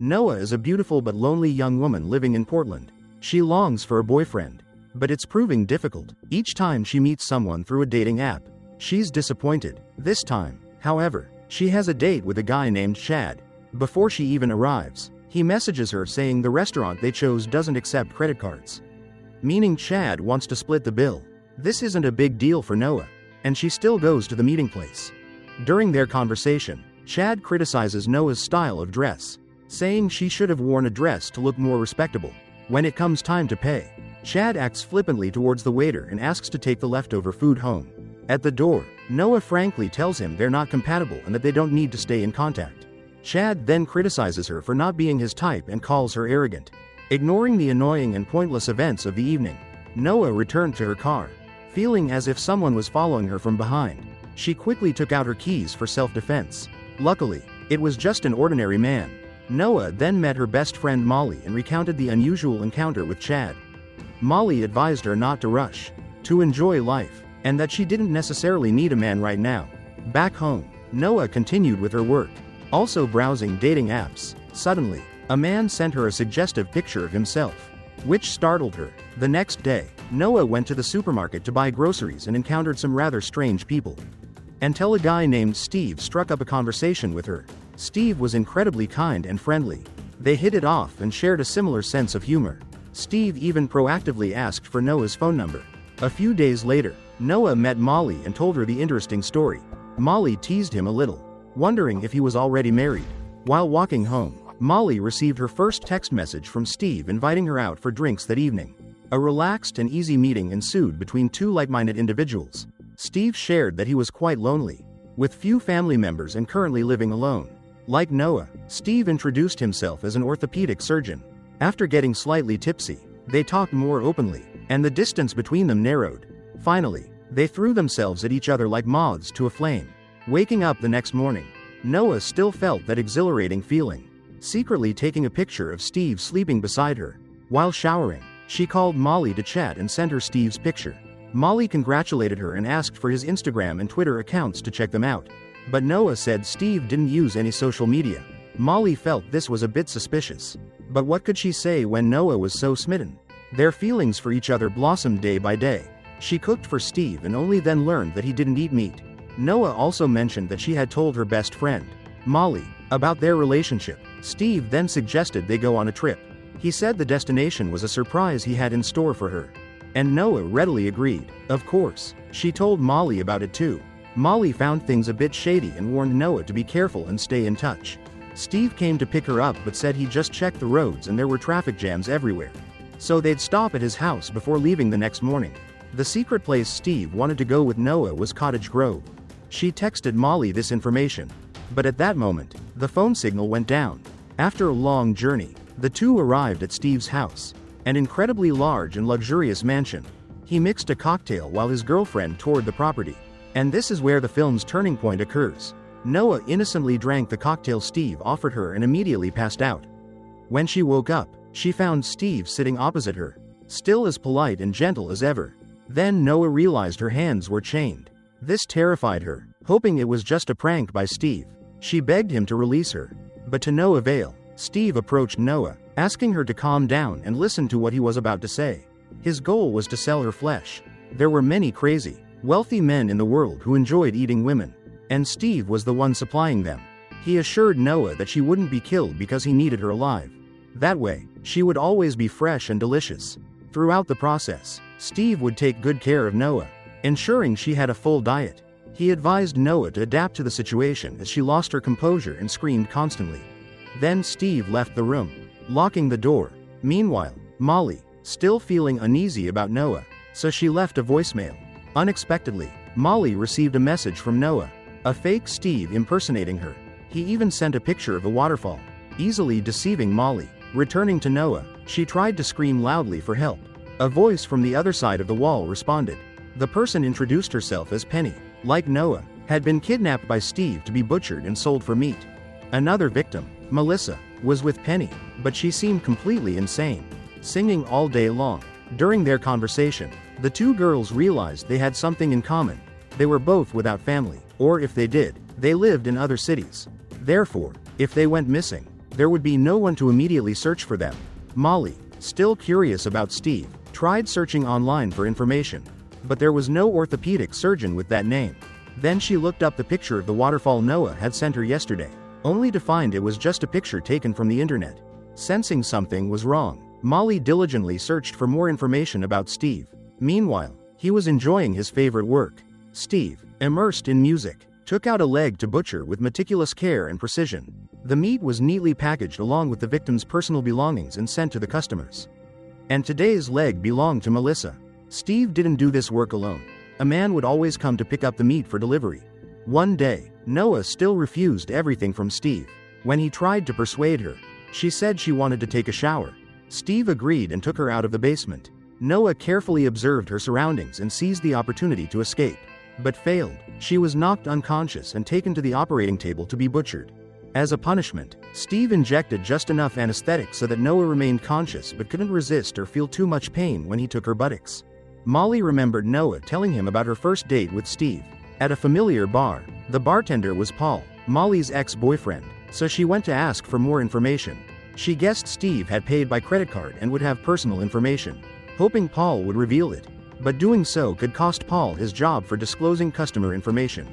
Noah is a beautiful but lonely young woman living in Portland. She longs for a boyfriend, but it's proving difficult. Each time she meets someone through a dating app, she's disappointed. This time, however, she has a date with a guy named Chad. Before she even arrives, he messages her saying the restaurant they chose doesn't accept credit cards, meaning Chad wants to split the bill. This isn't a big deal for Noah, and she still goes to the meeting place. During their conversation, Chad criticizes Noah's style of dress, saying she should have worn a dress to look more respectable. When it comes time to pay, Chad acts flippantly towards the waiter and asks to take the leftover food home. At the door, Noah frankly tells him they're not compatible and that they don't need to stay in contact. Chad then criticizes her for not being his type and calls her arrogant. Ignoring the annoying and pointless events of the evening, Noah returned to her car, feeling as if someone was following her from behind. She quickly took out her keys for self-defense. Luckily, it was just an ordinary man. Noah then met her best friend Molly and recounted the unusual encounter with Chad. Molly advised her not to rush, to enjoy life, and that she didn't necessarily need a man right now. Back home, Noah continued with her work, also browsing dating apps. Suddenly, a man sent her a suggestive picture of himself, which startled her. The next day, Noah went to the supermarket to buy groceries and encountered some rather strange people, until a guy named Steve struck up a conversation with her. Steve was incredibly kind and friendly. They hit it off and shared a similar sense of humor. Steve even proactively asked for Noah's phone number. A few days later, Noah met Molly and told her the interesting story. Molly teased him a little, wondering if he was already married. While walking home, Molly received her first text message from Steve inviting her out for drinks that evening. A relaxed and easy meeting ensued between two like-minded individuals. Steve shared that he was quite lonely, with few family members and currently living alone. Like Noah, Steve introduced himself as an orthopedic surgeon. After getting slightly tipsy, they talked more openly, and the distance between them narrowed. Finally, they threw themselves at each other like moths to a flame. Waking up the next morning, Noah still felt that exhilarating feeling, secretly taking a picture of Steve sleeping beside her. While showering, she called Molly to chat and sent her Steve's picture. Molly congratulated her and asked for his Instagram and Twitter accounts to check them out. But Noah said Steve didn't use any social media. Molly felt this was a bit suspicious. But what could she say when Noah was so smitten? Their feelings for each other blossomed day by day. She cooked for Steve and only then learned that he didn't eat meat. Noah also mentioned that she had told her best friend, Molly, about their relationship. Steve then suggested they go on a trip. He said the destination was a surprise he had in store for her, and Noah readily agreed. Of course, she told Molly about it too. Molly found things a bit shady and warned Noah to be careful and stay in touch. Steve came to pick her up but said he just checked the roads and there were traffic jams everywhere, so they'd stop at his house before leaving the next morning. The secret place Steve wanted to go with Noah was Cottage Grove. She texted Molly this information, but at that moment, the phone signal went down. After a long journey, the two arrived at Steve's house, an incredibly large and luxurious mansion. He mixed a cocktail while his girlfriend toured the property. And this is where the film's turning point occurs. Noah innocently drank the cocktail Steve offered her and immediately passed out. When she woke up, she found Steve sitting opposite her, still as polite and gentle as ever. Then Noah realized her hands were chained. This terrified her. Hoping it was just a prank by Steve, she begged him to release her. But to no avail. Steve approached Noah, asking her to calm down and listen to what he was about to say. His goal was to sell her flesh. There were many crazy, wealthy men in the world who enjoyed eating women, and Steve was the one supplying them. He assured Noah that she wouldn't be killed because he needed her alive. That way, she would always be fresh and delicious. Throughout the process, Steve would take good care of Noah, ensuring she had a full diet. He advised Noah to adapt to the situation as she lost her composure and screamed constantly. Then Steve left the room, locking the door. Meanwhile, Molly, still feeling uneasy about Noah, so she left a voicemail. Unexpectedly, Molly received a message from Noah, a fake Steve impersonating her. He even sent a picture of a waterfall, easily deceiving Molly. Returning to Noah, she tried to scream loudly for help. A voice from the other side of the wall responded. The person introduced herself as Penny, like Noah, had been kidnapped by Steve to be butchered and sold for meat. Another victim, Melissa, was with Penny, but she seemed completely insane, singing all day long. During their conversation, the two girls realized they had something in common. They were both without family, or if they did, they lived in other cities. Therefore, if they went missing, there would be no one to immediately search for them. Molly, still curious about Steve, tried searching online for information, but there was no orthopedic surgeon with that name. Then she looked up the picture of the waterfall Noah had sent her yesterday, only to find it was just a picture taken from the internet. Sensing something was wrong, Molly diligently searched for more information about Steve. Meanwhile, he was enjoying his favorite work. Steve, immersed in music, took out a leg to butcher with meticulous care and precision. The meat was neatly packaged along with the victim's personal belongings and sent to the customers. And today's leg belonged to Melissa. Steve didn't do this work alone. A man would always come to pick up the meat for delivery. One day, Noah still refused everything from Steve. When he tried to persuade her, she said she wanted to take a shower. Steve agreed and took her out of the basement. Noah carefully observed her surroundings and seized the opportunity to escape, but failed. She was knocked unconscious and taken to the operating table to be butchered. As a punishment, Steve injected just enough anesthetic so that Noah remained conscious but couldn't resist or feel too much pain when he took her buttocks. Molly remembered Noah telling him about her first date with Steve. At a familiar bar, the bartender was Paul, Molly's ex-boyfriend, so she went to ask for more information. She guessed Steve had paid by credit card and would have personal information, hoping Paul would reveal it, but doing so could cost Paul his job for disclosing customer information.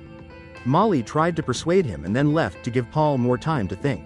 Molly tried to persuade him and then left to give Paul more time to think.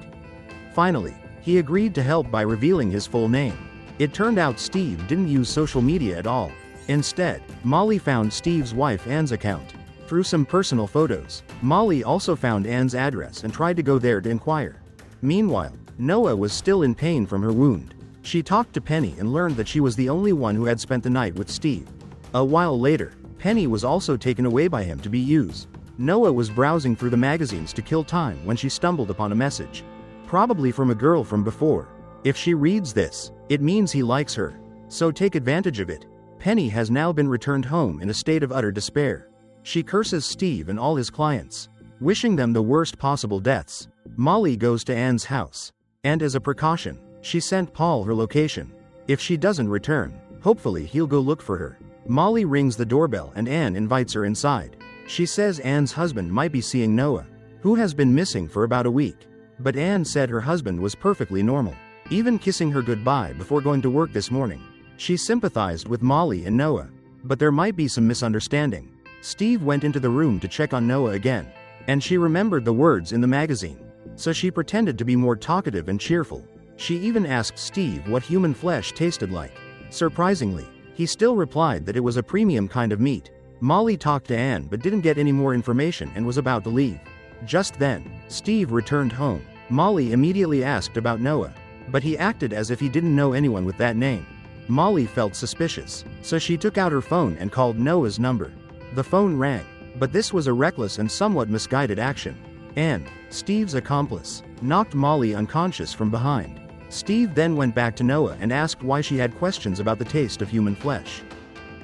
Finally, he agreed to help by revealing his full name. It turned out Steve didn't use social media at all. Instead, Molly found Steve's wife Ann's account. Through some personal photos, Molly also found Ann's address and tried to go there to inquire. Meanwhile, Noah was still in pain from her wound. She talked to Penny and learned that she was the only one who had spent the night with Steve. A while later, Penny was also taken away by him to be used. Noah was browsing through the magazines to kill time when she stumbled upon a message. Probably from a girl from before. If she reads this, it means he likes her. So take advantage of it. Penny has now been returned home in a state of utter despair. She curses Steve and all his clients, wishing them the worst possible deaths. Molly goes to Ann's house, and as a precaution, she sent Paul her location. If she doesn't return, hopefully he'll go look for her. Molly rings the doorbell and Ann invites her inside. She says Ann's husband might be seeing Noah, who has been missing for about a week. But Ann said her husband was perfectly normal, even kissing her goodbye before going to work this morning. She sympathized with Molly and Noah, but there might be some misunderstanding. Steve went into the room to check on Noah again, and she remembered the words in the magazine, so she pretended to be more talkative and cheerful. She even asked Steve what human flesh tasted like. Surprisingly, he still replied that it was a premium kind of meat. Molly talked to Ann but didn't get any more information and was about to leave. Just then, Steve returned home. Molly immediately asked about Noah, but he acted as if he didn't know anyone with that name. Molly felt suspicious, so she took out her phone and called Noah's number. The phone rang, but this was a reckless and somewhat misguided action. Ann, Steve's accomplice, knocked Molly unconscious from behind. Steve then went back to Noah and asked why she had questions about the taste of human flesh.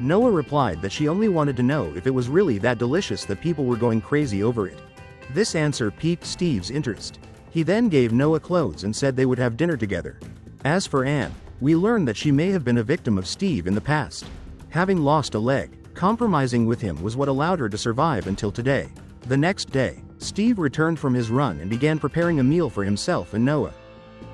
Noah replied that she only wanted to know if it was really that delicious that people were going crazy over it. This answer piqued Steve's interest. He then gave Noah clothes and said they would have dinner together. As for Ann, we learn that she may have been a victim of Steve in the past. Having lost a leg, compromising with him was what allowed her to survive until today. The next day, Steve returned from his run and began preparing a meal for himself and Noah.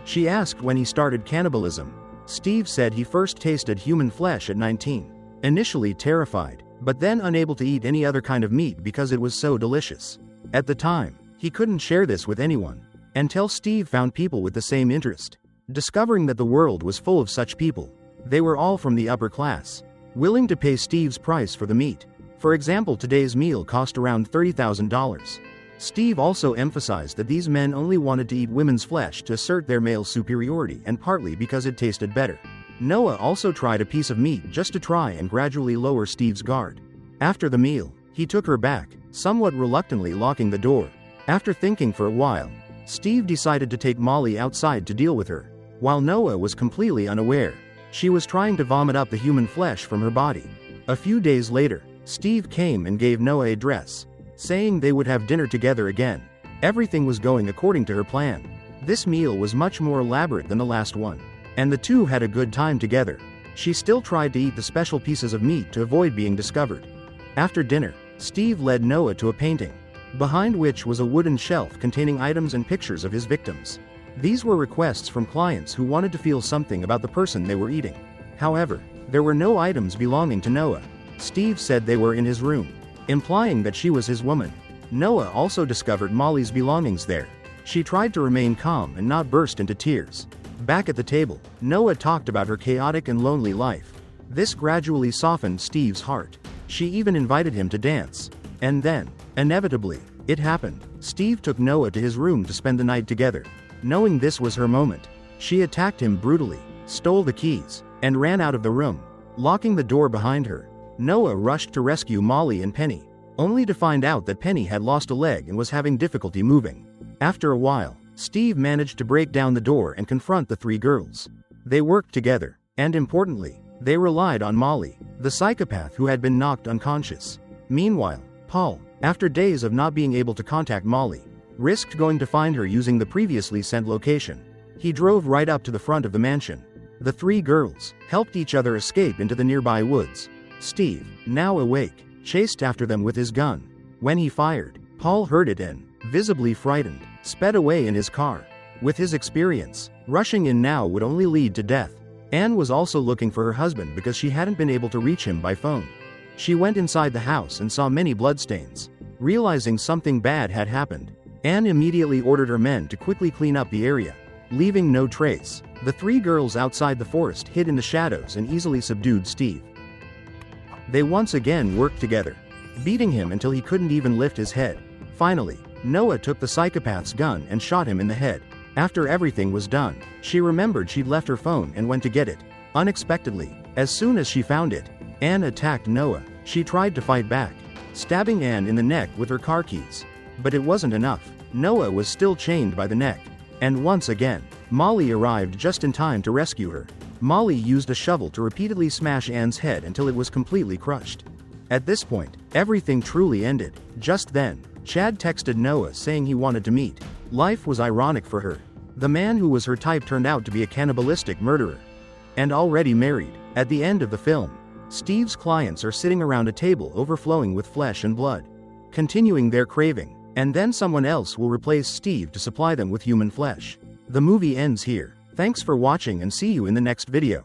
She asked when he started cannibalism. Steve said he first tasted human flesh at 19. Initially terrified, but then unable to eat any other kind of meat because it was so delicious. At the time, he couldn't share this with anyone, until Steve found people with the same interest. Discovering that the world was full of such people, they were all from the upper class, willing to pay Steve's price for the meat. For example, today's meal cost around $30,000. Steve also emphasized that these men only wanted to eat women's flesh to assert their male superiority and partly because it tasted better. Noah also tried a piece of meat just to try and gradually lower Steve's guard. After the meal, he took her back, somewhat reluctantly locking the door. After thinking for a while, Steve decided to take Molly outside to deal with her. While Noah was completely unaware, she was trying to vomit up the human flesh from her body. A few days later, Steve came and gave Noah a dress, saying they would have dinner together again. Everything was going according to her plan. This meal was much more elaborate than the last one, and the two had a good time together. She still tried to eat the special pieces of meat to avoid being discovered. After dinner, Steve led Noah to a painting, behind which was a wooden shelf containing items and pictures of his victims. These were requests from clients who wanted to feel something about the person they were eating. However, there were no items belonging to Noah. Steve said they were in his room, implying that she was his woman. Noah also discovered Molly's belongings there. She tried to remain calm and not burst into tears. Back at the table, Noah talked about her chaotic and lonely life. This gradually softened Steve's heart. She even invited him to dance. And then, inevitably, it happened. Steve took Noah to his room to spend the night together. Knowing this was her moment, she attacked him brutally, stole the keys, and ran out of the room, locking the door behind her. Noah rushed to rescue Molly and Penny, only to find out that Penny had lost a leg and was having difficulty moving. After a while, Steve managed to break down the door and confront the three girls. They worked together, and importantly, they relied on Molly, the psychopath who had been knocked unconscious. Meanwhile, Paul, after days of not being able to contact Molly, risked going to find her using the previously sent location. He drove right up to the front of the mansion. The three girls helped each other escape into the nearby woods. Steve, now awake, chased after them with his gun. When he fired, Paul heard it and, visibly frightened, sped away in his car. With his experience, rushing in now would only lead to death. Anne was also looking for her husband because she hadn't been able to reach him by phone. She went inside the house and saw many bloodstains. Realizing something bad had happened, Anne immediately ordered her men to quickly clean up the area, leaving no trace. The three girls outside the forest hid in the shadows and easily subdued Steve. They once again worked together, beating him until he couldn't even lift his head. Finally, Noah took the psychopath's gun and shot him in the head. After everything was done, she remembered she'd left her phone and went to get it. Unexpectedly, as soon as she found it, Anne attacked Noah. She tried to fight back, stabbing Anne in the neck with her car keys. But it wasn't enough. Noah was still chained by the neck. And once again, Molly arrived just in time to rescue her. Molly used a shovel to repeatedly smash Anne's head until it was completely crushed. At this point, everything truly ended. Just then, Chad texted Noah saying he wanted to meet. Life was ironic for her. The man who was her type turned out to be a cannibalistic murderer. And already married. At the end of the film, Steve's clients are sitting around a table overflowing with flesh and blood, continuing their craving, and then someone else will replace Steve to supply them with human flesh. The movie ends here. Thanks for watching and see you in the next video.